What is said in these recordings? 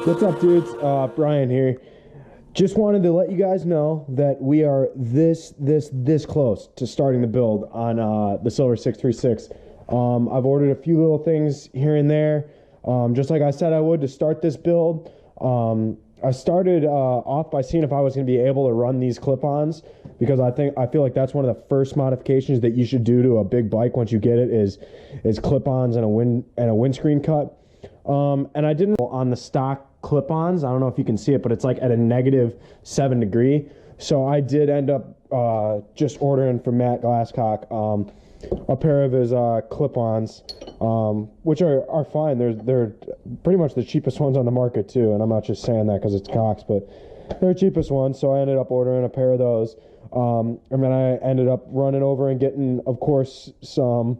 What's up, dudes? Brian here. Just wanted to let you guys know that we are this close to starting the build on the Silver 636. I've ordered a few little things here and there, just like I said I would to start this build. I started off by seeing if I was going to be able to run these clip-ons, because I feel like that's one of the first modifications that you should do to a big bike once you get it is clip-ons and a windscreen cut. And I didn't on the stock clip-ons. I don't know if you can see it, but it's like at a -7 degree. So I did end up just ordering from Matt Glasscock a pair of his clip-ons, which are fine. They're pretty much the cheapest ones on the market too, and I'm not just saying that because it's Cox, but they're the cheapest ones. So I ended up ordering a pair of those, and then I ended up running over and getting, of course, some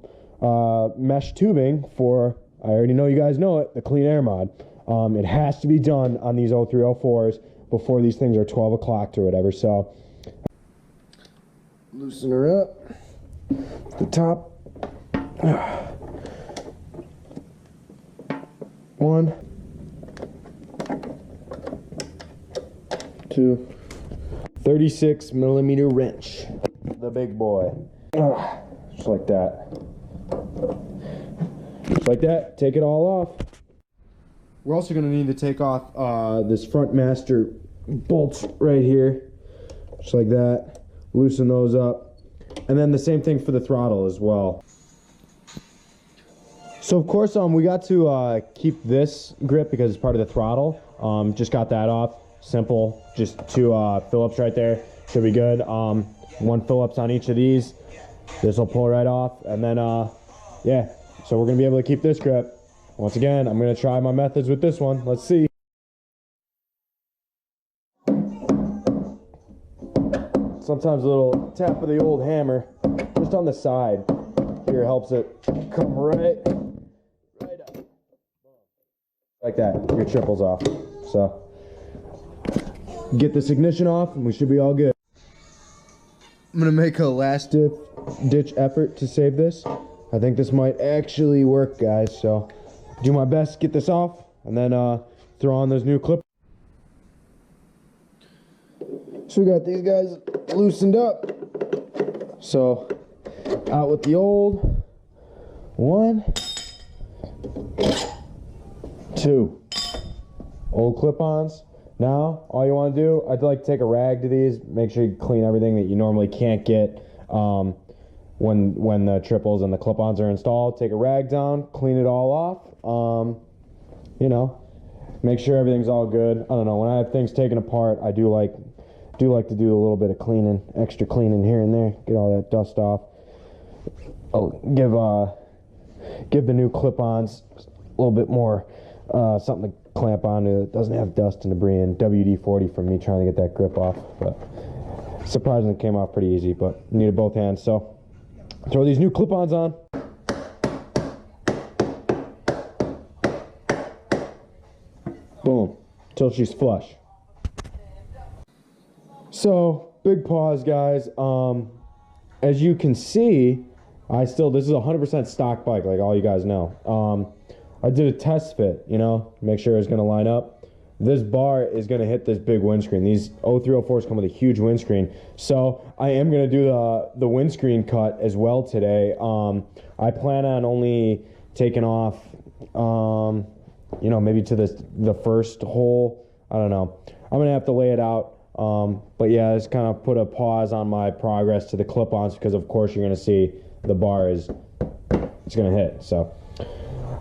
mesh tubing for, I already know you guys know it, the clean air mod. It has to be done on these 0304s before these things are 12 o'clock or whatever. So loosen her up. The top. 1, 2, 36mm wrench, the big boy. Just like that. Just like that. Take it all off. We're also going to need to take off this front master bolts right here, just like that. Loosen those up, and then the same thing for the throttle as well. So of course we got to keep this grip because it's part of the throttle. Just got that off. Simple, just 2 Phillips right there, should be good. 1 Phillips on each of these. This will pull right off, and then yeah, so we're gonna be able to keep this grip. Once again, I'm going to try my methods with this one. Let's see. Sometimes a little tap of the old hammer just on the side here helps it come right up. Like that. Your triple's off. So get this ignition off and we should be all good. I'm going to make a last ditch effort to save this. I think this might actually work, guys. So do my best to get this off, and then throw on those new clip. So we got these guys loosened up. So out with the old 1, 2 old clip-ons. Now all you want to do, I'd like to take a rag to these, make sure you clean everything that you normally can't get when the triples and the clip-ons are installed. Take a rag down, clean it all off. You know, make sure everything's all good. I don't know, when I have things taken apart, I do like to do a little bit of cleaning, extra cleaning here and there, get all that dust off. Give the new clip-ons a little bit more something to clamp onto that doesn't have dust and debris, and WD-40 from me trying to get that grip off. But surprisingly came off pretty easy, but needed both hands. So throw these new clip-ons on. Boom, till she's flush. So big pause, guys. As you can see, this is a 100% stock bike, like all you guys know. I did a test fit, you know, make sure it's going to line up. This bar is going to hit this big windscreen. These 0304s come with a huge windscreen. So I am going to do the windscreen cut as well today. I plan on only taking off, you know, maybe to the first hole. I don't know. I'm going to have to lay it out. But yeah, it's kind of put a pause on my progress to the clip-ons because of course you're going to see the bar it's going to hit. So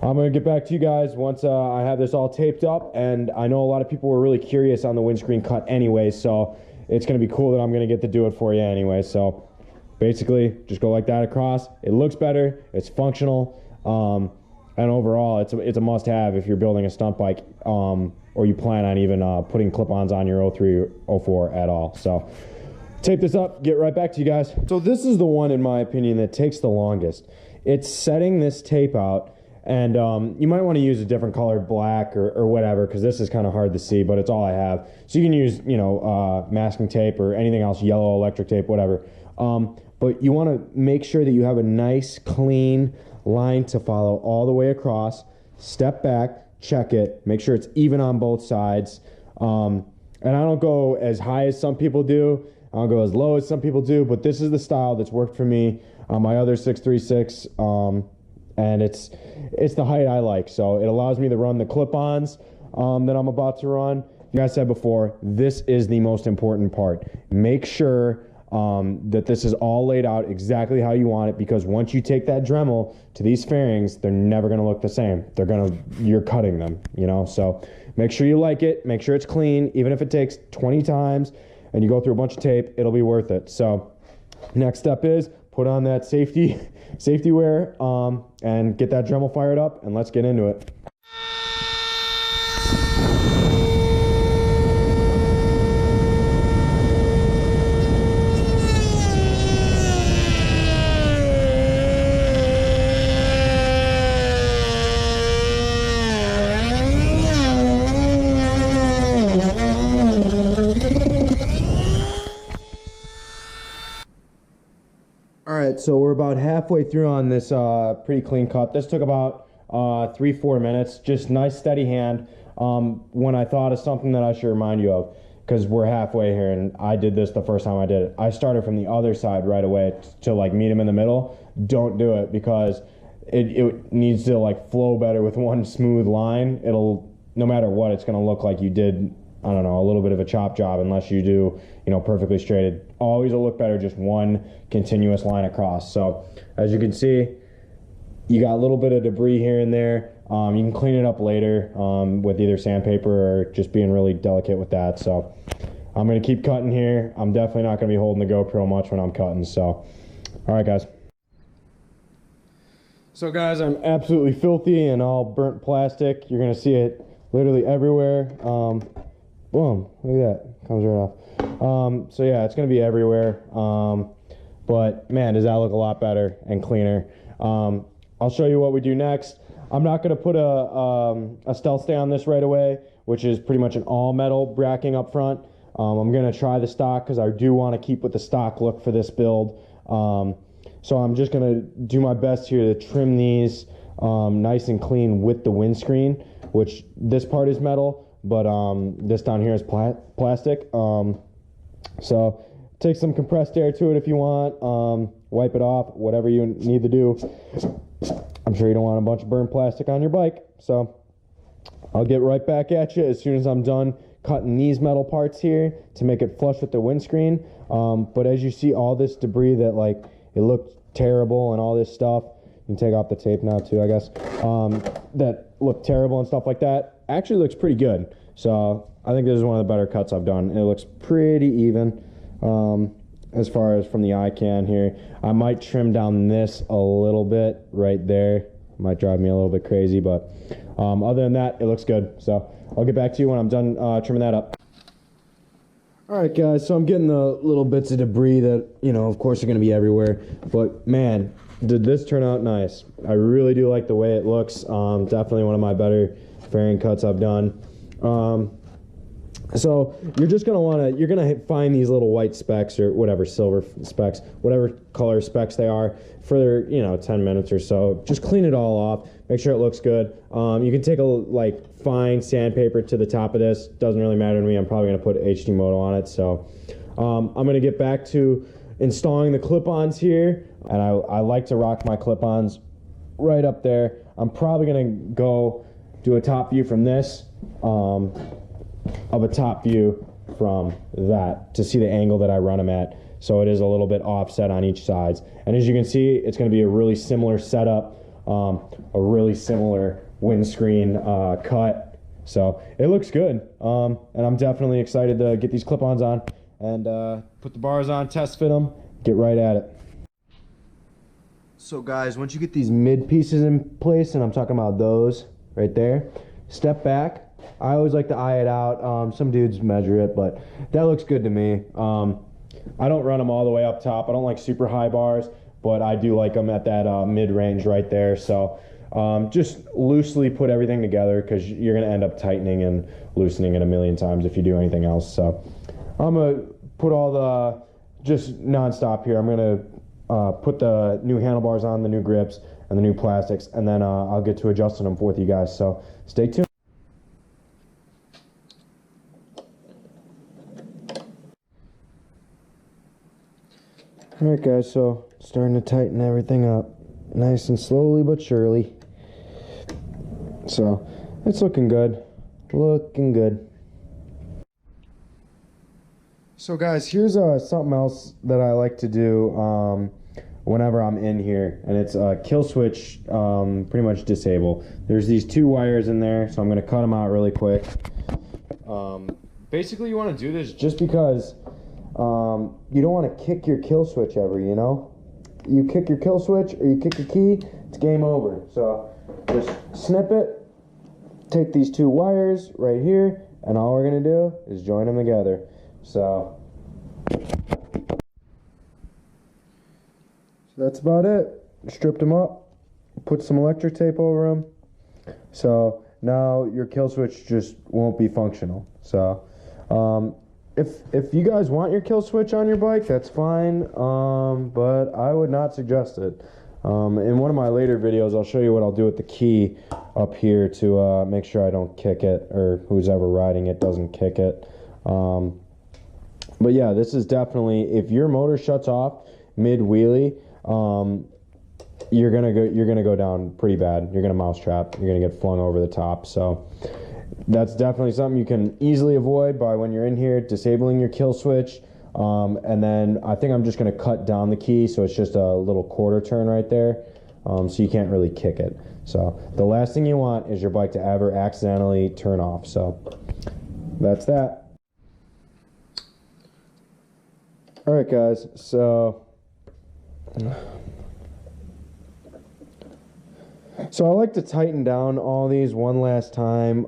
I'm going to get back to you guys once I have this all taped up, and I know a lot of people were really curious on the windscreen cut anyway, so it's going to be cool that I'm going to get to do it for you anyway. So basically just go like that across. It looks better, it's functional, and overall it's a must-have if you're building a stunt bike, or you plan on even putting clip-ons on your 0304 at all. So tape this up, get right back to you guys. So this is the one, in my opinion, that takes the longest. It's setting this tape out. And you might want to use a different color, black or whatever, because this is kind of hard to see, but it's all I have. So you can use, you know, masking tape or anything else, yellow electric tape, whatever. But you want to make sure that you have a nice, clean line to follow all the way across. Step back, check it, make sure it's even on both sides. And I don't go as high as some people do. I don't go as low as some people do, but this is the style that's worked for me on my other 636, and it's the height I like. So it allows me to run the clip-ons that I'm about to run. Like I said before, this is the most important part. Make sure that this is all laid out exactly how you want it, because once you take that Dremel to these fairings, they're never going to look the same. You're cutting them, you know. So make sure you like it, make sure it's clean. Even if it takes 20 times and you go through a bunch of tape, it'll be worth it. So next step is put on that safety wear and get that Dremel fired up, and let's get into it. Alright, so we're about halfway through on this pretty clean cut. This took about 3-4 minutes. Just nice steady hand. When I thought of something that I should remind you of, because we're halfway here and I did this the first time I did it. I started from the other side right away to like meet him in the middle. Don't do it, because it needs to like flow better with one smooth line. It'll, no matter what, it's going to look like you did, I don't know, a little bit of a chop job, unless you do, you know, perfectly straight. It always will look better just one continuous line across. So as you can see, you got a little bit of debris here and there. You can clean it up later with either sandpaper or just being really delicate with that. So I'm going to keep cutting here. I'm definitely not going to be holding the GoPro much when I'm cutting. So all right, guys. So guys, I'm absolutely filthy and all burnt plastic. You're going to see it literally everywhere. Boom, look at that, comes right off. So yeah, it's gonna be everywhere, but man, does that look a lot better and cleaner. I'll show you what we do next. I'm not gonna put a stealth stay on this right away, which is pretty much an all metal bracking up front. I'm gonna try the stock, because I do want to keep with the stock look for this build. So I'm just gonna do my best here to trim these nice and clean with the windscreen, which this part is metal, but this down here is plastic. So take some compressed air to it if you want, wipe it off, whatever you need to do. I'm sure you don't want a bunch of burnt plastic on your bike, so I'll get right back at you as soon as I'm done cutting these metal parts here to make it flush with the windscreen. But as you see, all this debris that, like, it looked terrible and all this stuff, you can take off the tape now too, I guess, that looked terrible and stuff like that, actually looks pretty good. So I think this is one of the better cuts I've done. It looks pretty even as far as from the eye can here. I might trim down this a little bit right there. Might drive me a little bit crazy, but other than that, it looks good. So I'll get back to you when I'm done trimming that up. All right, guys, so I'm getting the little bits of debris that, you know, of course, are going to be everywhere. But man, did this turn out nice. I really do like the way it looks. Definitely one of my better fairing cuts I've done. So you're just you're gonna find these little white specks, or whatever, silver specks, whatever color specks they are, for, you know, 10 minutes or so. Just clean it all off, make sure it looks good. You can take a fine sandpaper to the top of this. Doesn't really matter to me. I'm probably gonna put HD Moto on it. So I'm gonna get back to installing the clip-ons here, and I like to rock my clip-ons right up there. I'm probably gonna go do a top view from this, of a top view from that, to see the angle that I run them at, so it is a little bit offset on each side. And as you can see, it's going to be a really similar setup, a really similar windscreen cut. So it looks good, and I'm definitely excited to get these clip-ons on and put the bars on, test fit them, get right at it. So guys, once you get these mid pieces in place, and I'm talking about those right there, step back. I always like to eye it out. Some dudes measure it, but that looks good to me. I don't run them all the way up top. I don't like super high bars, but I do like them at that mid-range right there. So just loosely put everything together, because you're going to end up tightening and loosening it a million times if you do anything else. So I'm going to put all the, just non-stop here, I'm going to put the new handlebars on, the new grips, and the new plastics, and then I'll get to adjusting them with you guys. So stay tuned. Alright guys, so starting to tighten everything up. Nice and slowly but surely. So, it's looking good. Looking good. So guys, here's something else that I like to do whenever I'm in here. And it's kill switch, pretty much disable. There's these 2 wires in there, so I'm going to cut them out really quick. Basically, you want to do this just because you don't want to kick your kill switch ever, you know? You kick your kill switch or you kick your key, it's game over. So just snip it, take these 2 wires right here, and all we're going to do is join them together. So that's about it. Stripped them up, put some electric tape over them. So now your kill switch just won't be functional. So if you guys want your kill switch on your bike, that's fine, but I would not suggest it. In one of my later videos, I'll show you what I'll do with the key up here to make sure I don't kick it, or who's ever riding it doesn't kick it. But yeah, this is definitely, if your motor shuts off mid wheelie, you're gonna go down pretty bad. You're gonna mousetrap. You're gonna get flung over the top. So that's definitely something you can easily avoid by, when you're in here, disabling your kill switch. And then I think I'm just going to cut down the key so it's just a little quarter turn right there, so you can't really kick it. So the last thing you want is your bike to ever accidentally turn off. So that's that. Alright guys, so I like to tighten down all these one last time,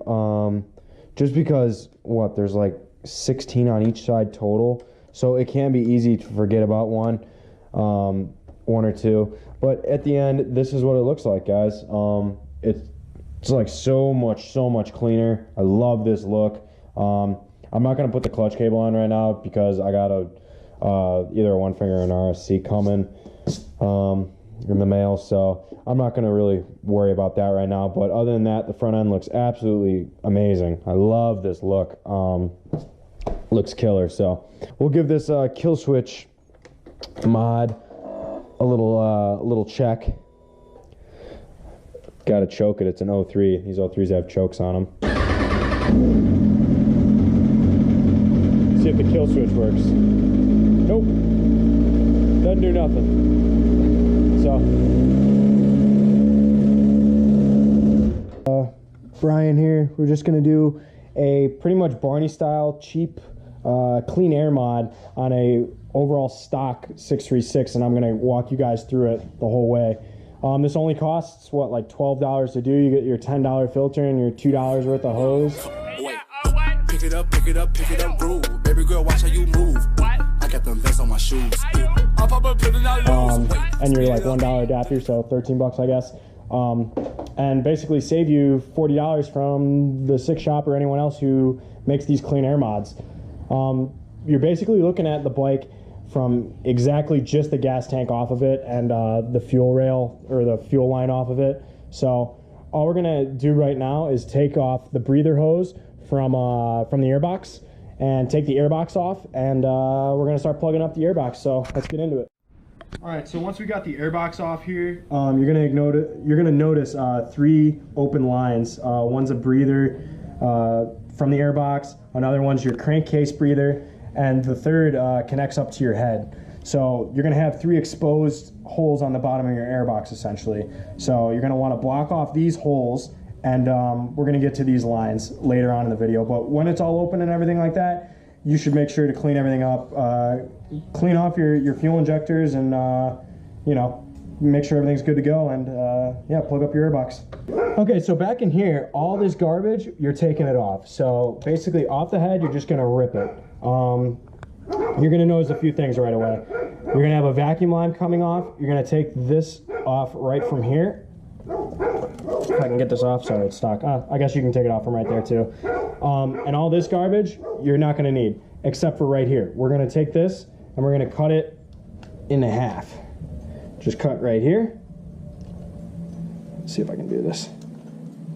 just because, there's like 16 on each side total, so it can be easy to forget about one or 2, but at the end, this is what it looks like, guys. It's like so much cleaner. I love this look. I'm not going to put the clutch cable on right now because I got either a 1-finger or an RSC coming in the mail, so I'm not going to really worry about that right now. But other than that, the front end looks absolutely amazing. I love this look. Looks killer. So we'll give this kill switch mod a little check. Gotta choke it. It's an 03. These 03s have chokes on them. See if the kill switch works. Nope, doesn't do nothing. So Brian here, we're just gonna do a pretty much Barney style cheap clean air mod on a overall stock 636, and I'm gonna walk you guys through it the whole way. This only costs what, like $12 to do. You get your $10 filter and your $2 worth of hose. Pick it up, rule. Baby girl, watch how you move. I got them vests on my shoes. And you're like $1 adapter, so 13 bucks, I guess. And basically save you $40 from the Six Shop or anyone else who makes these clean air mods. You're basically looking at the bike from exactly just the gas tank off of it and the fuel rail or the fuel line off of it. So all we're gonna do right now is take off the breather hose from the airbox and take the airbox off, and we're gonna start plugging up the airbox. So let's get into it. All right, so once we got the airbox off here, you're gonna notice 3 open lines. One's a breather from the airbox, another one's your crankcase breather, and the third connects up to your head. So you're gonna have 3 exposed holes on the bottom of your airbox essentially. So you're gonna wanna block off these holes, and we're gonna get to these lines later on in the video. But when it's all open and everything like that, you should make sure to clean everything up. Clean off your fuel injectors and, you know, make sure everything's good to go, and yeah, plug up your airbox. Okay, so back in here, all this garbage, you're taking it off. So basically off the head, you're just gonna rip it. You're gonna notice a few things right away. You're gonna have a vacuum line coming off. You're gonna take this off right from here. If I can get this off, sorry, it's stuck. I guess you can take it off from right there too. And all this garbage, you're not gonna need, except for right here. We're gonna take this and we're gonna cut it in half. Just cut right here. Let's see if I can do this.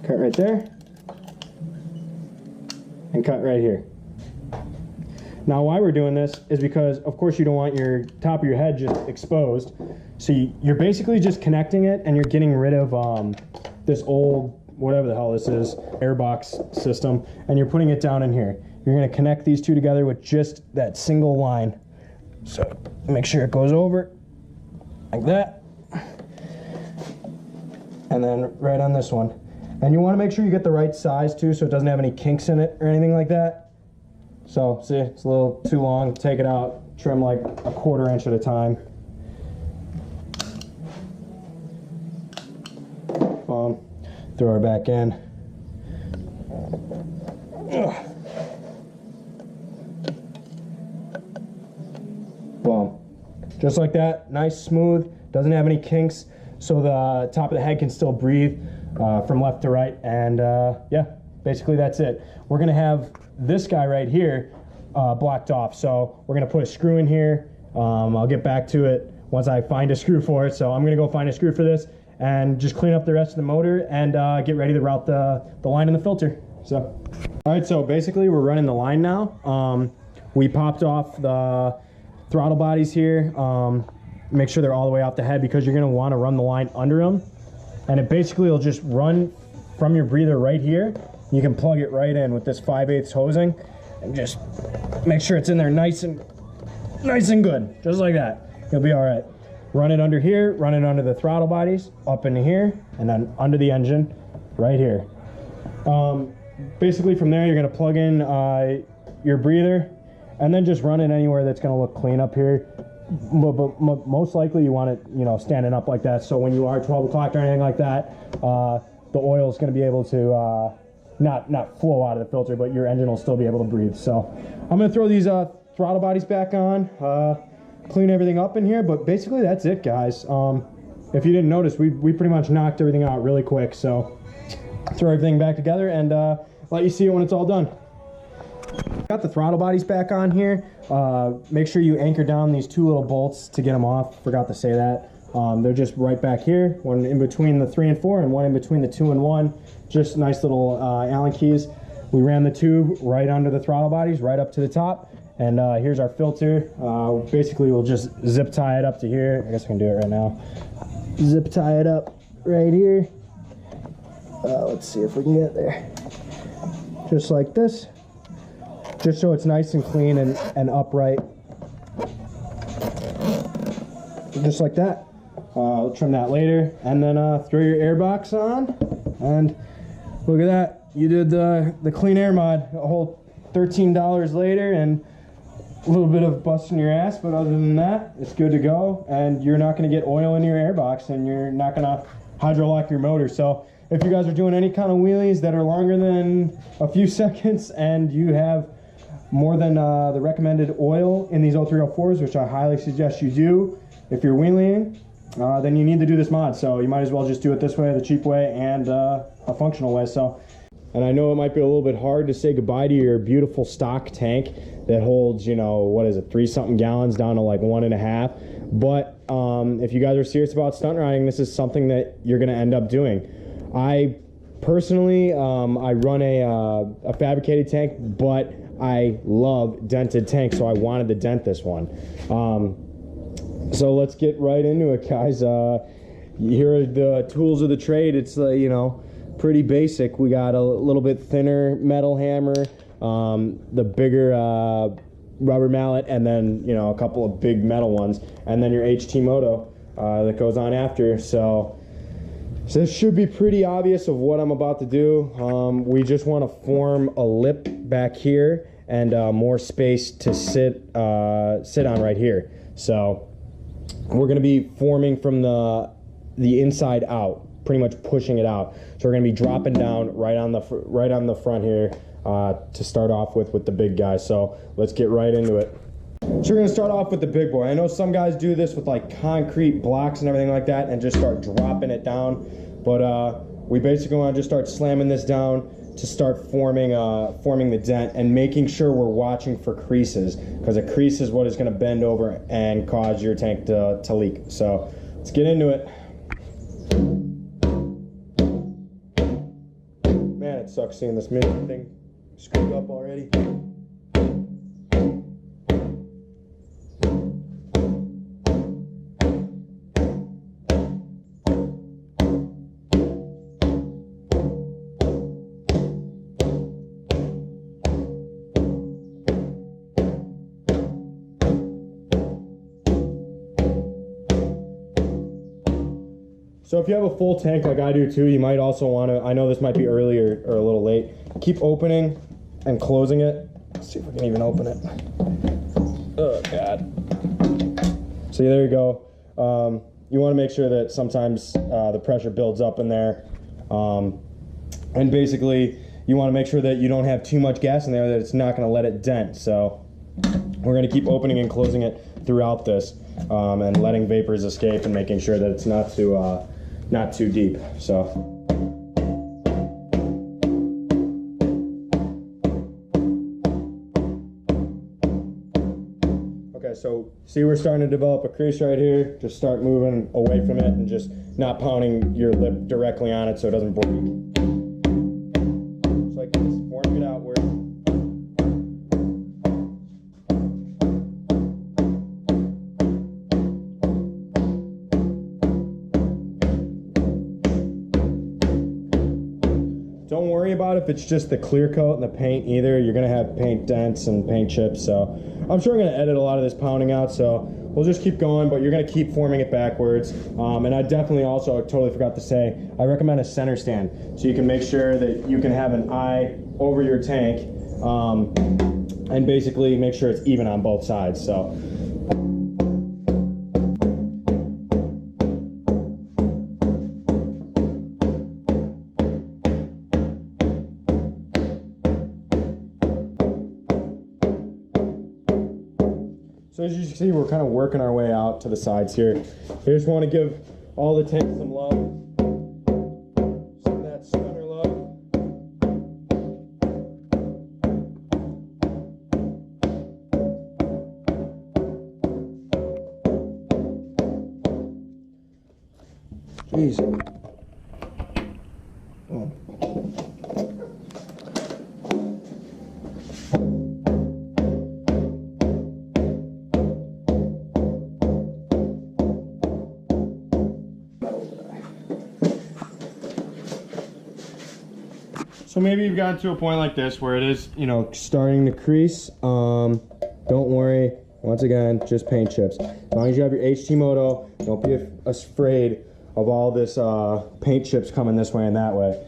Cut right there. And cut right here. Now why we're doing this is because of course you don't want your top of your head just exposed. So you're basically just connecting it and you're getting rid of this old, whatever the hell this is, airbox system, and you're putting it down in here. You're gonna connect these two together with just that single line. So make sure it goes over like that. And then right on this one. And you wanna make sure you get the right size too, so it doesn't have any kinks in it or anything like that. So, see, it's a little too long. Take it out, trim like a 1/4 inch at a time. Throw her back in. Ugh. Boom. Just like that, nice, smooth, doesn't have any kinks, so the top of the head can still breathe from left to right, and yeah, basically that's it. We're gonna have this guy right here blocked off, so we're gonna put a screw in here. I'll get back to it once I find a screw for it, so I'm gonna go find a screw for this and just clean up the rest of the motor and get ready to route the line in the filter. So, all right, so basically we're running the line now. We popped off the throttle bodies here. Make sure they're all the way off the head because you're gonna wanna run the line under them. And it basically will just run from your breather right here. You can plug it right in with this 5/8 hosing and just make sure it's in there nice and good, just like that. You'll be all right. Run it under here, run it under the throttle bodies, up into here, and then under the engine, right here. Basically from there, you're gonna plug in your breather, and then just run it anywhere that's gonna look clean up here. But most likely you want it, you know, standing up like that, so when you are 12 o'clock or anything like that, the oil is gonna be able to not flow out of the filter, but your engine will still be able to breathe. So I'm gonna throw these throttle bodies back on, clean everything up in here, but basically that's it, guys. If you didn't notice, we pretty much knocked everything out really quick, so throw everything back together and let you see it when it's all done. Got the throttle bodies back on here. Make sure you anchor down these two little bolts to get them off. Forgot to say that. They're just right back here, one in between the 3 and 4 and one in between the 2 and 1. Just nice little Allen keys. We ran the tube right under the throttle bodies, right up to the top. And here's our filter. Basically, we'll just zip tie it up to here. I guess I can do it right now. Zip tie it up right here. Let's see if we can get there. Just like this. Just so it's nice and clean and upright. Just like that. We'll trim that later. And then throw your airbox on. And look at that. You did the clean air mod. A whole $13 later and a little bit of busting your ass, but other than that, it's good to go. And you're not going to get oil in your airbox, and you're not going to hydro lock your motor. So if you guys are doing any kind of wheelies that are longer than a few seconds and you have more than the recommended oil in these 0304s, which I highly suggest you do if you're wheeling, then you need to do this mod. So you might as well just do it this way, the cheap way, and a functional way. So, and I know it might be a little bit hard to say goodbye to your beautiful stock tank that holds, you know, what is it, 3-something gallons down to like 1.5. But if you guys are serious about stunt riding, this is something that you're going to end up doing. I personally, I run a fabricated tank, but I love dented tanks, so I wanted to dent this one. So let's get right into it, guys. Here are the tools of the trade. It's you know, pretty basic. We got a little bit thinner metal hammer, the bigger rubber mallet, and then, you know, a couple of big metal ones, and then your HT Moto that goes on after. So this should be pretty obvious of what I'm about to do. We just want to form a lip back here and more space to sit on right here. So we're going to be forming from the inside out, pretty much pushing it out. So we're going to be dropping down right on the front here to start off with the big guy. So let's get right into it. So we're going to start off with the big boy. I know some guys do this with like concrete blocks and everything like that and just start dropping it down. But we basically want to just start slamming this down to start forming the dent and making sure we're watching for creases, because a crease is what is going to bend over and cause your tank to leak. So let's get into it. Man, it sucks seeing this thing screwed up already. So if you have a full tank like I do too, you might also want to, I know this might be early or a little late, keep opening and closing it. Let's see if we can even open it. Oh God. So there you go. You want to make sure that sometimes the pressure builds up in there. And basically you want to make sure that you don't have too much gas in there, that it's not going to let it dent. So we're going to keep opening and closing it throughout this, and letting vapors escape and making sure that it's not too deep. So so see, we're starting to develop a crease right here. Just start moving away from it and just not pounding your lip directly on it so it doesn't break. Just like this, forming it outward. Don't worry about if it's just the clear coat and the paint either. You're gonna have paint dents and paint chips, so I'm sure I'm gonna edit a lot of this pounding out, so we'll just keep going, but you're gonna keep forming it backwards. And I definitely also, I totally forgot to say, I recommend a center stand, so you can make sure that you can have an eye over your tank, and basically make sure it's even on both sides. So as you can see, we're kind of working our way out to the sides here. I just want to give all the tanks some love. Some of that stunner love. Jeez. Oh. So maybe you've gotten to a point like this where it is, you know, starting to crease. Don't worry. Once again, just paint chips. As long as you have your HT Moto, don't be afraid of all this paint chips coming this way and that way.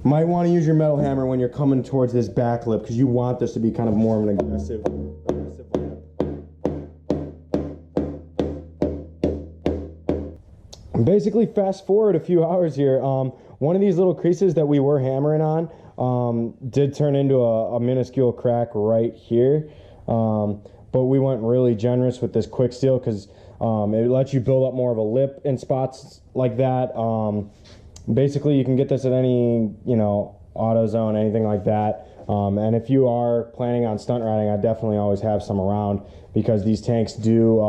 Might want to use your metal hammer when you're coming towards this back lip, because you want this to be kind of more of an aggressive lip. And basically, fast forward a few hours here. One of these little creases that we were hammering on did turn into a minuscule crack right here, but we went really generous with this quick steel because it lets you build up more of a lip in spots like that. Basically, you can get this at any, you know, AutoZone, anything like that. And if you are planning on stunt riding, I definitely always have some around, because these tanks do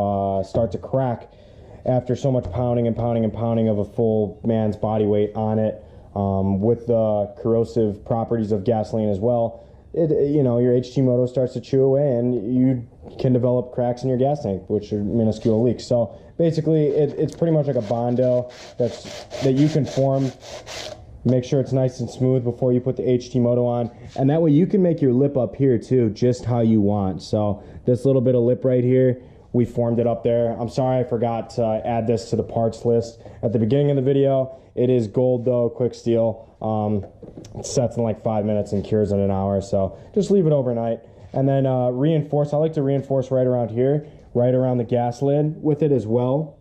start to crack after so much pounding and pounding and pounding of a full man's body weight on it, with the corrosive properties of gasoline as well. You know, your HT Moto starts to chew away and you can develop cracks in your gas tank, which are minuscule leaks. So basically, it's pretty much like a Bondo that you can form. Make sure it's nice and smooth before you put the HT Moto on, and that way you can make your lip up here too just how you want. So this little bit of lip right here, we formed it up there. I'm sorry I forgot to add this to the parts list at the beginning of the video. It is gold though, quick steel. It sets in like 5 minutes and cures in an hour, so just leave it overnight. And then reinforce, I like to reinforce right around here, right around the gas lid with it as well.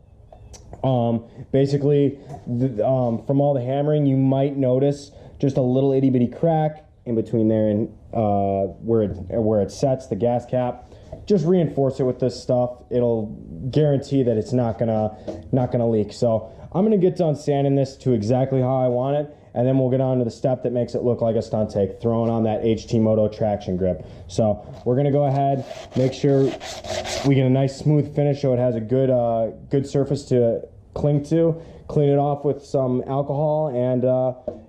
Basically, from all the hammering, you might notice just a little itty bitty crack in between there and where it sets, the gas cap. Just reinforce it with this stuff. It'll guarantee that it's not gonna leak. So I'm gonna get done sanding this to exactly how I want it, and then we'll get on to the step that makes it look like a stunt tank, throwing on that HT Moto traction grip. So we're gonna go ahead, make sure we get a nice smooth finish so it has a good surface to cling to. Clean it off with some alcohol, and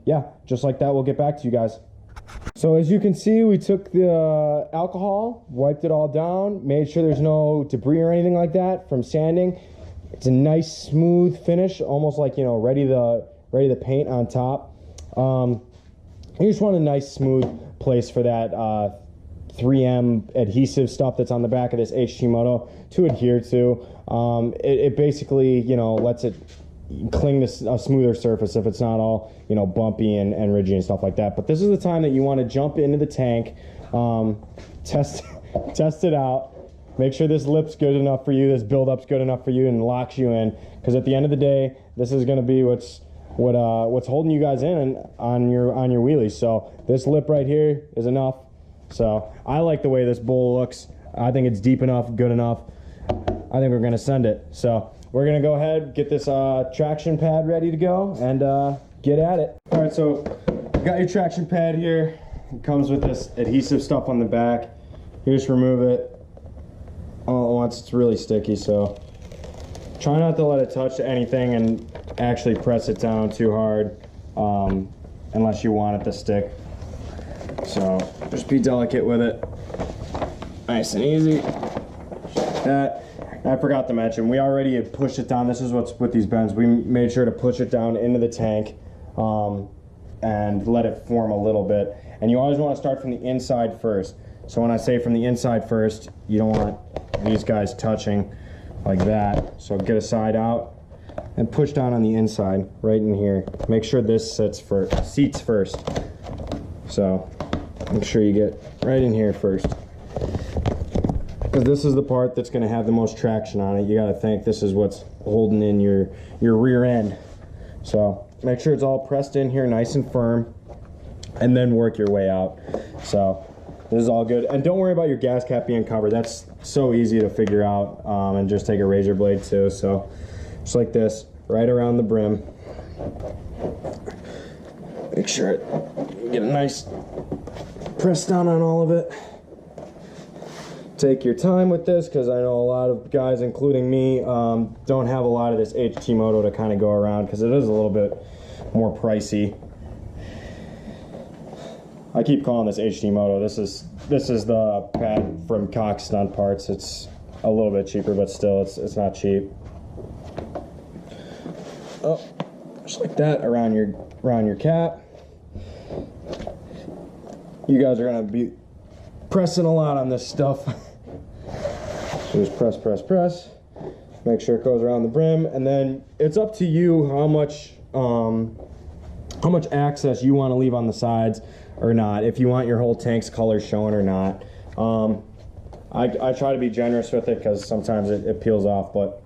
yeah, just like that, we'll get back to you guys. So as you can see, we took the alcohol, wiped it all down, made sure there's no debris or anything like that from sanding. It's a nice smooth finish, almost like, you know, ready to paint on top. You just want a nice smooth place for that 3M adhesive stuff that's on the back of this HT Moto to adhere to. It basically, you know, lets it cling to a smoother surface if it's not all, you know, bumpy and ridgy and stuff like that. But this is the time that you want to jump into the tank, test it out, make sure this lip's good enough for you, this build-up's good enough for you, and locks you in. Because at the end of the day, this is going to be what's holding you guys in on your wheelies. So this lip right here is enough. So I like the way this bowl looks. I think it's deep enough, good enough. I think we're going to send it. So we're going to go ahead, get this traction pad ready to go, and get at it. All right, so got your traction pad here. It comes with this adhesive stuff on the back. You just remove it all at once. It's really sticky, so try not to let it touch anything and actually press it down too hard, unless you want it to stick. So just be delicate with it. Nice and easy. That. I forgot to mention, we already had pushed it down. This is what's with these bends. We made sure to push it down into the tank and let it form a little bit. And you always want to start from the inside first. So when I say from the inside first, you don't want these guys touching like that. So get a side out and push down on the inside, right in here. Make sure this seats first. So make sure you get right in here first. Because this is the part that's going to have the most traction on it. You got to think this is what's holding in your rear end. So make sure it's all pressed in here nice and firm, and then work your way out. So this is all good. And don't worry about your gas cap being covered. That's so easy to figure out, and just take a razor blade too. So just like this, right around the brim. Make sure you get a nice press down on all of it. Take your time with this, because I know a lot of guys, including me, don't have a lot of this HT Moto to kind of go around, because it is a little bit more pricey. I keep calling this HT Moto. This is the pad from Cox Stunt Parts. It's a little bit cheaper, but still, it's not cheap. Oh, just like that around your cap. You guys are gonna be pressing a lot on this stuff. So just press, press, press. Make sure it goes around the brim, and then it's up to you how much access you want to leave on the sides or not. If you want your whole tank's color showing or not. I try to be generous with it, because sometimes it peels off. But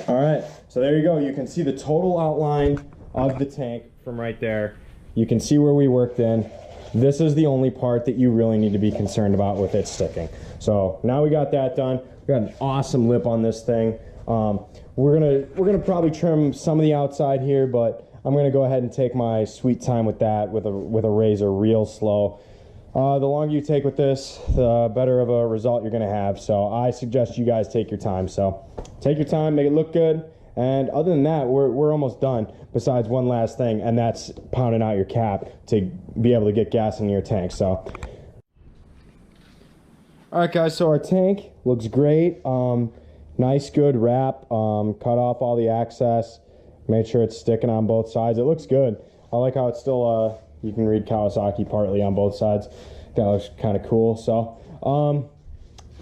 all right, so there you go. You can see the total outline of the tank from right there. You can see where we worked in. This is the only part that you really need to be concerned about with it sticking. So now we got that done. We got an awesome lip on this thing. We're gonna probably trim some of the outside here, but I'm gonna go ahead and take my sweet time with that with a razor, real slow. The longer you take with this, the better of a result you're gonna have. So I suggest you guys take your time. So take your time, make it look good. And other than that, we're almost done, besides one last thing, and that's pounding out your cap to be able to get gas in your tank. So all right guys, so our tank looks great. Nice good wrap. Cut off all the excess, made sure it's sticking on both sides. It looks good. I like how it's still you can read Kawasaki partly on both sides. That looks kind of cool. So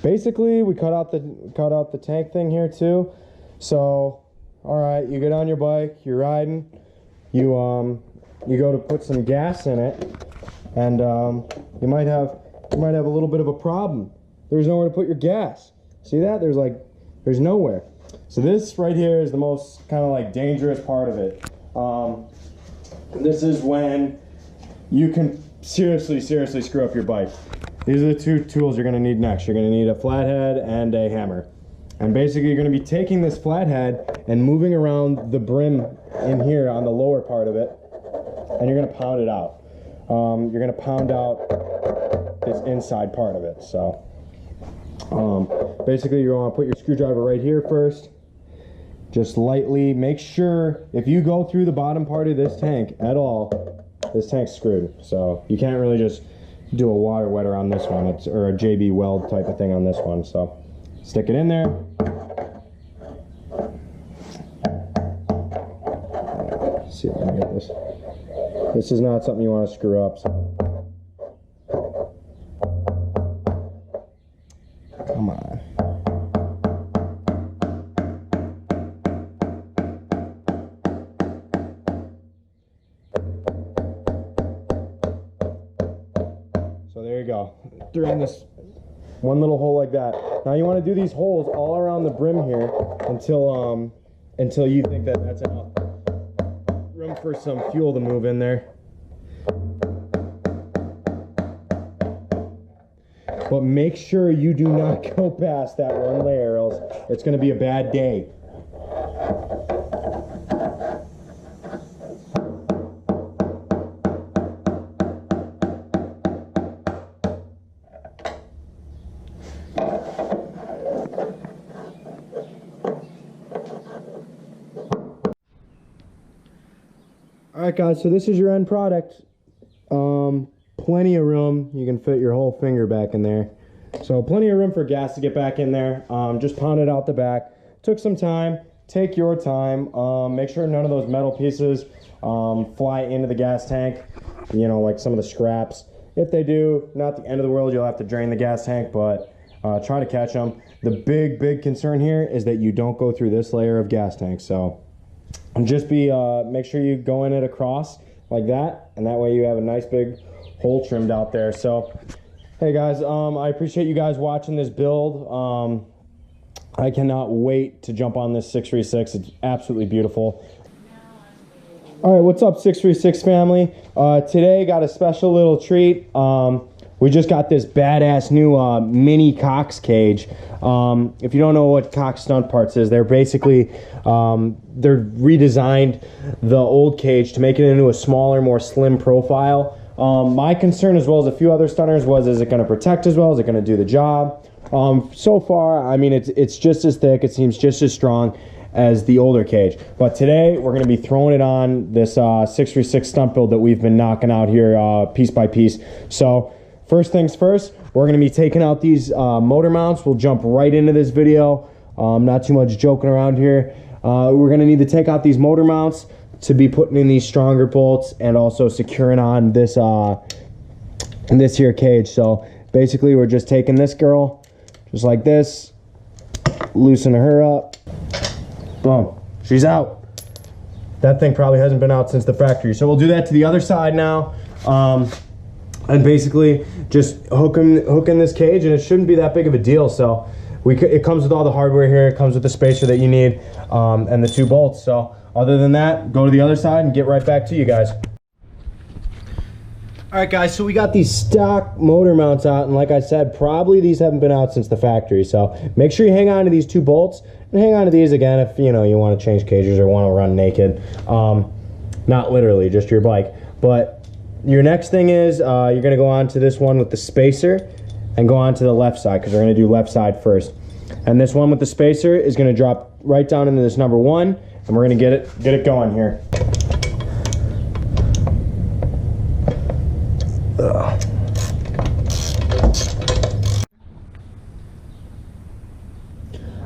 basically we cut out the tank thing here too. So all right, you get on your bike, you're riding, you go to put some gas in it, and you might have a little bit of a problem. There's nowhere to put your gas. See that? There's nowhere. So this right here is the most kind of like dangerous part of it. This is when you can seriously screw up your bike. These are the two tools you're gonna need next. You're gonna need a flathead and a hammer. And basically you're going to be taking this flathead and moving around the brim in here on the lower part of it, and you're going to pound it out. You're going to pound out this inside part of it. So basically you want to put your screwdriver right here first. Just lightly make sure, if you go through the bottom part of this tank at all, this tank's screwed. So you can't really just do a water wetter on this one, or a JB weld type of thing on this one. So stick it in there. Let's see if I can get this. This is not something you want to screw up. So. Come on. go. Through in this one little hole like that. Now you want to do these holes all around the brim here until you think that that's enough room for some fuel to move in there. But make sure you do not go past that one layer, or else it's going to be a bad day. Alright guys, so this is your end product. Plenty of room. You can fit your whole finger back in there. So plenty of room for gas to get back in there. Just pound it out the back. Took some time. Take your time. Make sure none of those metal pieces fly into the gas tank. You know, like some of the scraps. If they do, not the end of the world. You'll have to drain the gas tank, but try to catch them. The big concern here is that you don't go through this layer of gas tank. So just make sure you go in it across like that, and that way you have a nice big hole trimmed out there. So hey guys, I appreciate you guys watching this build. I cannot wait to jump on this 636. It's absolutely beautiful. All right, what's up 636 family? Today got a special little treat. We just got this badass new mini Cox cage. If you don't know what Cox Stunt Parts is, they're basically they're redesigned the old cage to make it into a smaller, more slim profile. My concern, as well as a few other stunners, was, is it going to protect as well? Is it going to do the job? So far, I mean, it's just as thick. It seems just as strong as the older cage. But today, we're going to be throwing it on this 636 stunt build that we've been knocking out here piece by piece. So first things first, we're going to be taking out these motor mounts. We'll jump right into this video. Not too much joking around here. We're going to need to take out these motor mounts to be putting in these stronger bolts and also securing on this this here cage. So basically we're just taking this girl just like this, loosening her up, boom, she's out. That thing probably hasn't been out since the factory. So we'll do that to the other side now, and basically just hooking this cage, and it shouldn't be that big of a deal. So it comes with all the hardware here. It comes with the spacer that you need, and the two bolts. So other than that, go to the other side and get right back to you guys. All right, guys, so we got these stock motor mounts out, and like I said, probably these haven't been out since the factory. So make sure you hang on to these two bolts, and hang on to these again if you want to change cages or want to run naked. Not literally, just your bike. But your next thing is you're going to go on to this one with the spacer and go on to the left side, because we're going to do left side first. And this one with the spacer is going to drop right down into this number 1. And we're going to get it going here. Ugh.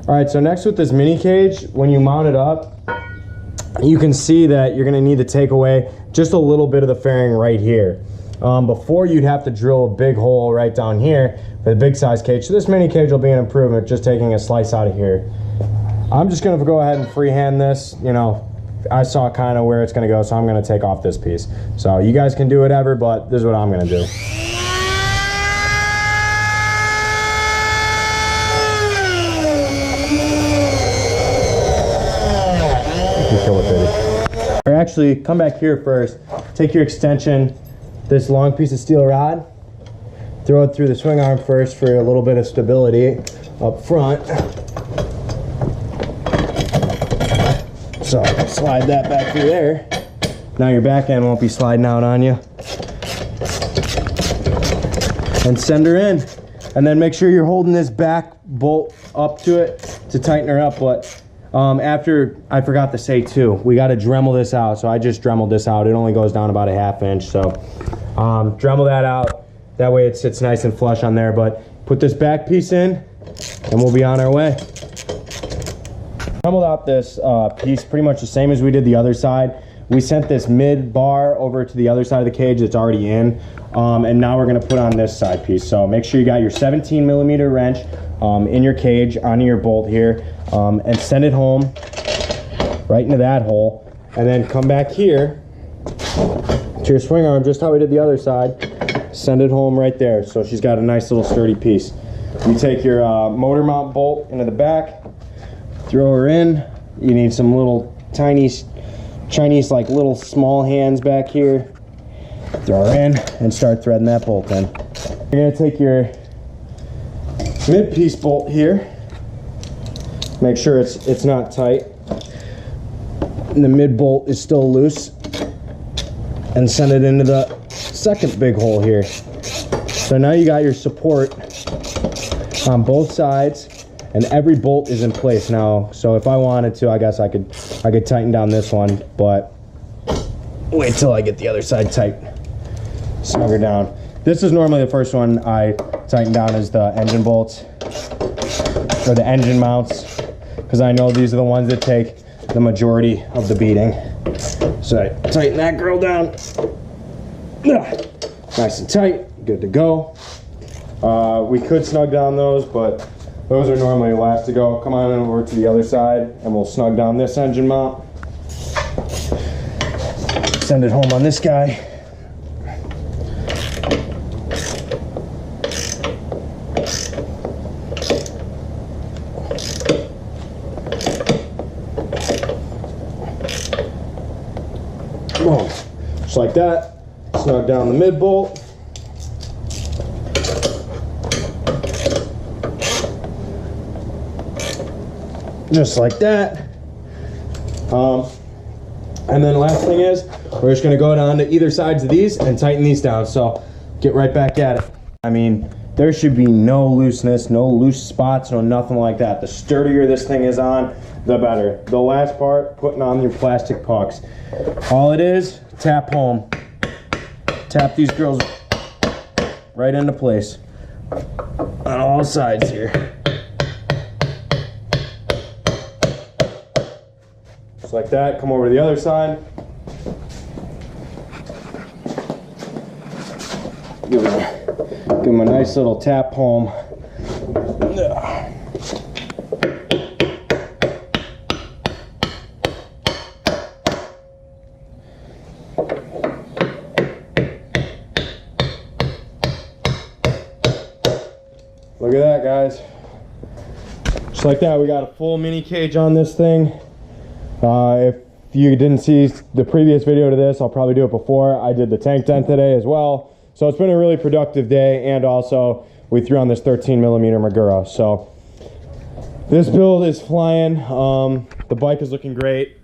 All right, so next with this mini cage, when you mount it up, you can see that you're going to need to take away just a little bit of the fairing right here. Before, you'd have to drill a big hole right down here for the big size cage. So this mini cage will be an improvement, just taking a slice out of here. I'm just going to go ahead and freehand this. You know, I saw kind of where it's going to go, so I'm going to take off this piece. So you guys can do whatever, but this is what I'm going to do. Or actually, come back here first. Take your extension, this long piece of steel rod, throw it through the swing arm first for a little bit of stability up front. So slide that back through there. Now your back end won't be sliding out on you. And send her in. And then make sure you're holding this back bolt up to it to tighten her up. But after, I forgot to say too, we got to Dremel this out. So I just Dremeled this out. It only goes down about a ½ inch. So Dremel that out. That way it sits nice and flush on there. But put this back piece in and we'll be on our way. Dremeled out this piece pretty much the same as we did the other side. We sent this mid bar over to the other side of the cage that's already in. And now we're going to put on this side piece. So make sure you got your 17mm wrench in your cage onto your bolt here, and send it home right into that hole. And then come back here to your swing arm, just how we did the other side, send it home right there. So she's got a nice little sturdy piece. You take your motor mount bolt into the back, throw her in. You need some little tiny Chinese like little small hands back here. Throw her in and start threading that bolt in. You're gonna take your mid piece bolt here. Make sure it's not tight. And the mid bolt is still loose. And send it into the second big hole here. So now you got your support on both sides, and every bolt is in place now. So if I wanted to, I guess I could tighten down this one, but wait till I get the other side tight. Snug her down. This is normally the first one I tighten down, is the engine bolts or the engine mounts, because I know these are the ones that take the majority of the beating. So I tighten that girl down. Nice and tight, good to go. We could snug down those, but those are normally last to go. Come on over to the other side and we'll snug down this engine mount. Send it home on this guy. Boom. Just like that. Snug down the mid bolt. Just like that. And then last thing is, we're just gonna go down to either sides of these and tighten these down. So get right back at it. I mean, there should be no looseness, no loose spots, no nothing like that. The sturdier this thing is on, the better. The last part, putting on your plastic pucks. All it is, tap home. Tap these girls right into place on all sides here. Just like that. Come over to the other side. Give them a nice little tap home. Look at that, guys. Just like that, we got a full mini cage on this thing. If you didn't see the previous video to this, I'll probably do it before. I did the tank tent today as well. So it's been a really productive day, and also we threw on this 13mm Magura. So this build is flying. The bike is looking great.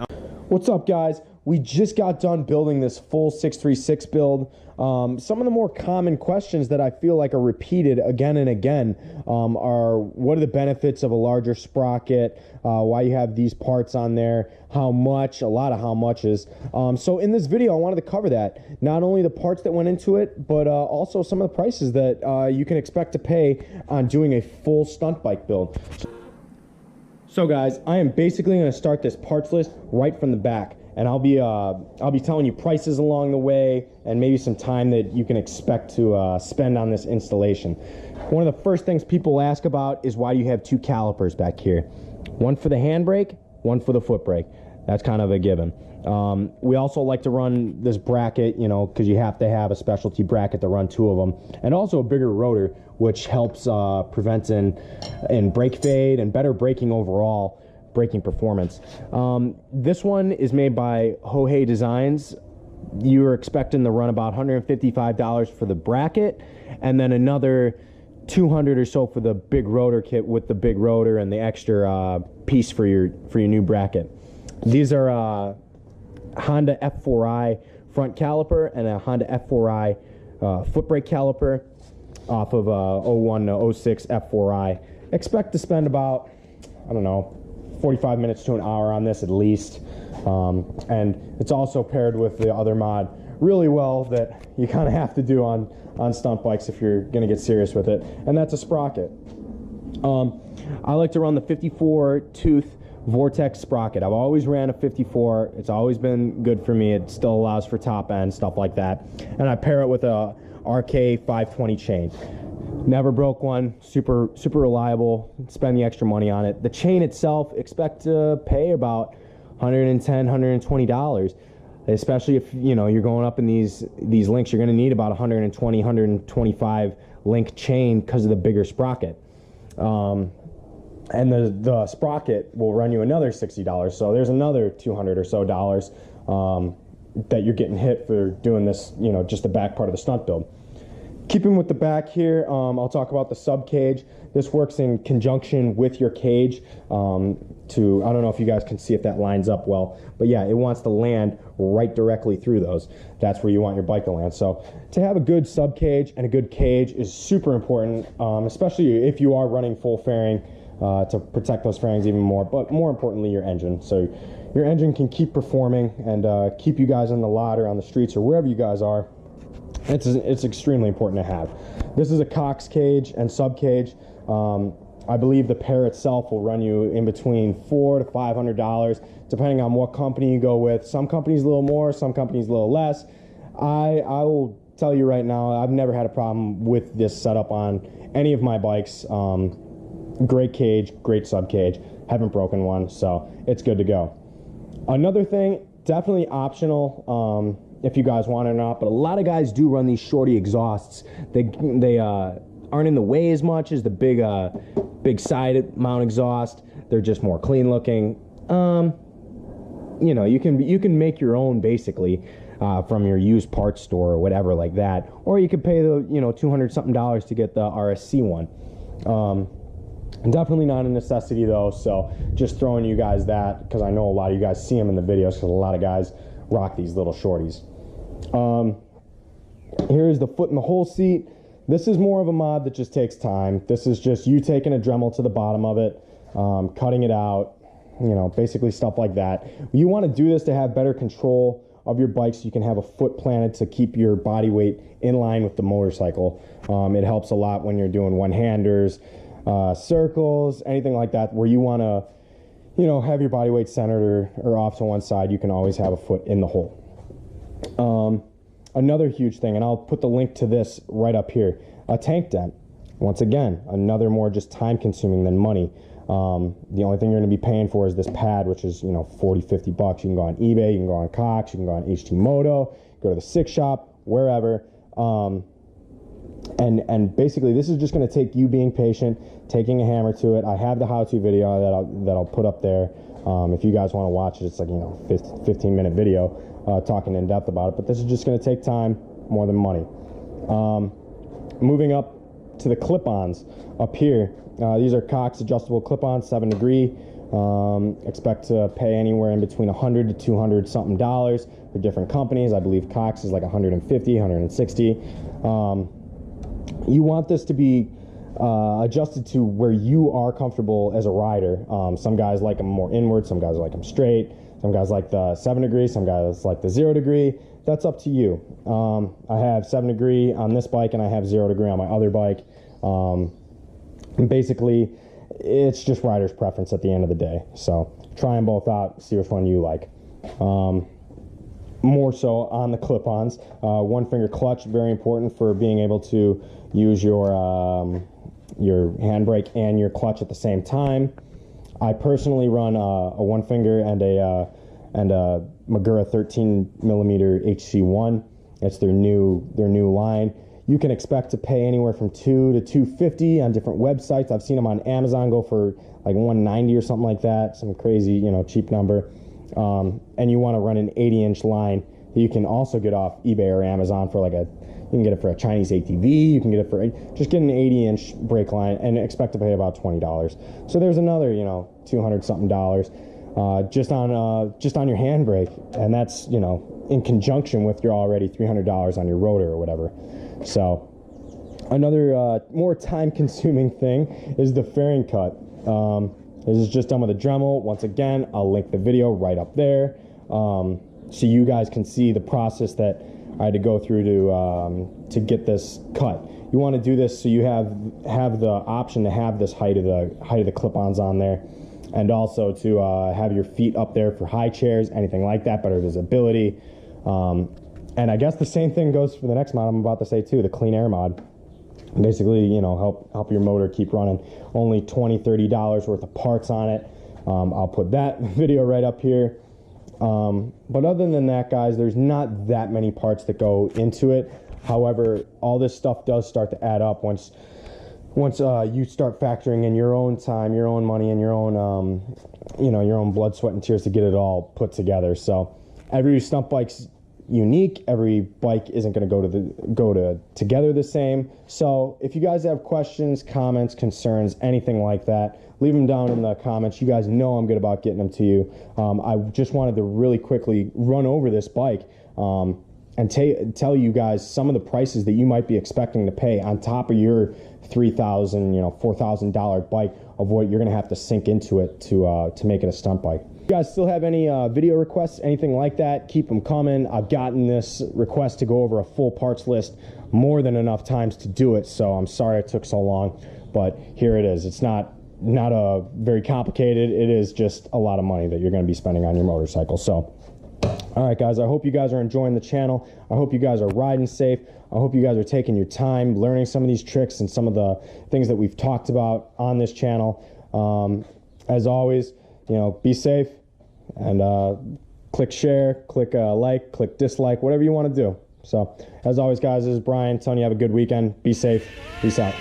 What's up, guys? We just got done building this full 636 build. Some of the more common questions that I feel like are repeated again and again are, what are the benefits of a larger sprocket, why you have these parts on there, how much, a lot of how muches. So in this video, I wanted to cover that. Not only the parts that went into it, but also some of the prices that you can expect to pay on doing a full stunt bike build. So guys, I am basically going to start this parts list right from the back. And I'll be telling you prices along the way and maybe some time that you can expect to spend on this installation. One of the first things people ask about is, why do you have two calipers back here? One for the handbrake, one for the foot brake. That's kind of a given. We also like to run this bracket, you know, because you have to have a specialty bracket to run two of them, and also a bigger rotor, which helps prevent in brake fade and better braking overall. Braking performance. This one is made by Hohei Designs. You're expecting to run about $155 for the bracket, and then another $200 or so for the big rotor kit with the big rotor and the extra piece for your new bracket. These are Honda F4i front caliper and a Honda F4i foot brake caliper off of 01 to 06 F4i. Expect to spend about, I don't know, 45 minutes to an hour on this at least. And it's also paired with the other mod really well that you kind of have to do on stunt bikes if you're going to get serious with it, and that's a sprocket. I like to run the 54 tooth Vortex sprocket. I've always ran a 54. It's always been good for me. It still allows for top end, stuff like that. And I pair it with a RK 520 chain. Never broke one. Super reliable. Spend the extra money on it. The chain itself, expect to pay about $110, $120. especially if you know you're going up in these links. You're going to need about 120, 125 link chain because of the bigger sprocket. And the sprocket will run you another $60. So there's another $200 or so that you're getting hit for doing this, you know, just the back part of the stunt build. Keeping with the back here, I'll talk about the sub cage. This works in conjunction with your cage I don't know if you guys can see if that lines up well, but yeah, it wants to land right directly through those. That's where you want your bike to land. So to have a good sub cage and a good cage is super important, especially if you are running full fairing to protect those fairings even more, but more importantly, your engine. So your engine can keep performing and keep you guys on the lot or on the streets or wherever you guys are. It's extremely important to have. This is a Cox cage and sub cage. I believe the pair itself will run you in between $400 to $500, depending on what company you go with. Some companies a little more, some companies a little less. I will tell you right now, I've never had a problem with this setup on any of my bikes. Great cage, great sub cage. Haven't broken one, so it's good to go. Another thing, definitely optional if you guys want it or not, but a lot of guys do run these shorty exhausts. They aren't in the way as much as the big side mount exhaust. They're just more clean looking. You know, you can make your own basically from your used parts store or whatever like that, or you could pay the $200 something to get the RSC one. Definitely not a necessity though, so just throwing you guys that because I know a lot of you guys see them in the videos because a lot of guys rock these little shorties. Here's the foot in the hole seat. This is more of a mod that just takes time. This is just you taking a Dremel to the bottom of it, cutting it out, you know, basically stuff like that. You want to do this to have better control of your bike so you can have a foot planted to keep your body weight in line with the motorcycle. It helps a lot when you're doing one-handers, circles, anything like that, where you want to, you know, have your body weight centered or off to one side. You can always have a foot in the hole. Another huge thing, and I'll put the link to this right up here, a tank dent. Once again, another more just time consuming than money. The only thing you're going to be paying for is this pad, which is, you know, 40, 50 bucks. You can go on eBay, you can go on Cox, you can go on HT Moto, go to the Six Shop, wherever. And basically this is just going to take you being patient, taking a hammer to it. I have the how-to video that I'll put up there. If you guys want to watch it, it's like, you know, 15-minute video talking in depth about it, but this is just going to take time more than money. Moving up to the clip-ons up here, these are Cox adjustable clip-ons, 7 degree. Expect to pay anywhere in between $100 to $200 something for different companies. I believe Cox is like 150, 160. You want this to be adjusted to where you are comfortable as a rider. Some guys like them more inward, some guys like them straight, some guys like the 7 degree, some guys like the 0 degree. That's up to you. I have 7 degree on this bike and I have 0 degree on my other bike. And basically, it's just rider's preference at the end of the day. So try them both out, see which one you like. More so on the clip-ons. One finger clutch, very important for being able to use your handbrake and your clutch at the same time. I personally run a one finger and a Magura 13mm HC1. It's their new line. You can expect to pay anywhere from $200 to $250 on different websites. I've seen them on Amazon go for like $190 or something like that, some crazy, you know, cheap number. And you want to run an 80-inch line. You can also get off eBay or Amazon for like you can get it for a Chinese ATV. You can get it for just get an 80-inch brake line and expect to pay about $20. So there's another, you know, $200 something just on your handbrake, and that's, you know, in conjunction with your already $300 on your rotor or whatever. So another more time-consuming thing is the fairing cut. This is just done with a Dremel. Once again, I'll link the video right up there, so you guys can see the process that I had to go through to get this cut. You want to do this so you have the option to have this height of the clip-ons on there, and also to have your feet up there for high chairs, anything like that, better visibility. And I guess the same thing goes for the next mod I'm about to say too, the clean air mod. Basically, you know, help your motor keep running. Only $20, $30 worth of parts on it. I'll put that video right up here. But other than that, guys, there's not that many parts that go into it. However, all this stuff does start to add up once you start factoring in your own time, your own money, and your own your own blood, sweat, and tears to get it all put together. So every stunt bike's unique. Every bike isn't going to go together the same. So if you guys have questions, comments, concerns, anything like that, leave them down in the comments. You guys know I'm good about getting them to you. I just wanted to really quickly run over this bike and tell you guys some of the prices that you might be expecting to pay on top of your $3,000, $4,000 bike, of what you're going to have to sink into it to make it a stunt bike. If you guys still have any video requests, anything like that, keep them coming. I've gotten this request to go over a full parts list more than enough times to do it, so I'm sorry it took so long, but here it is. It's not a very complicated. It is just a lot of money that you're going to be spending on your motorcycle. So all right, guys, I hope you guys are enjoying the channel. I hope you guys are riding safe. I hope you guys are taking your time learning some of these tricks and some of the things that we've talked about on this channel. As always, be safe, and click share, click like, click dislike, whatever you want to do. So as always, guys, this is Brian telling you have a good weekend. Be safe. Peace out.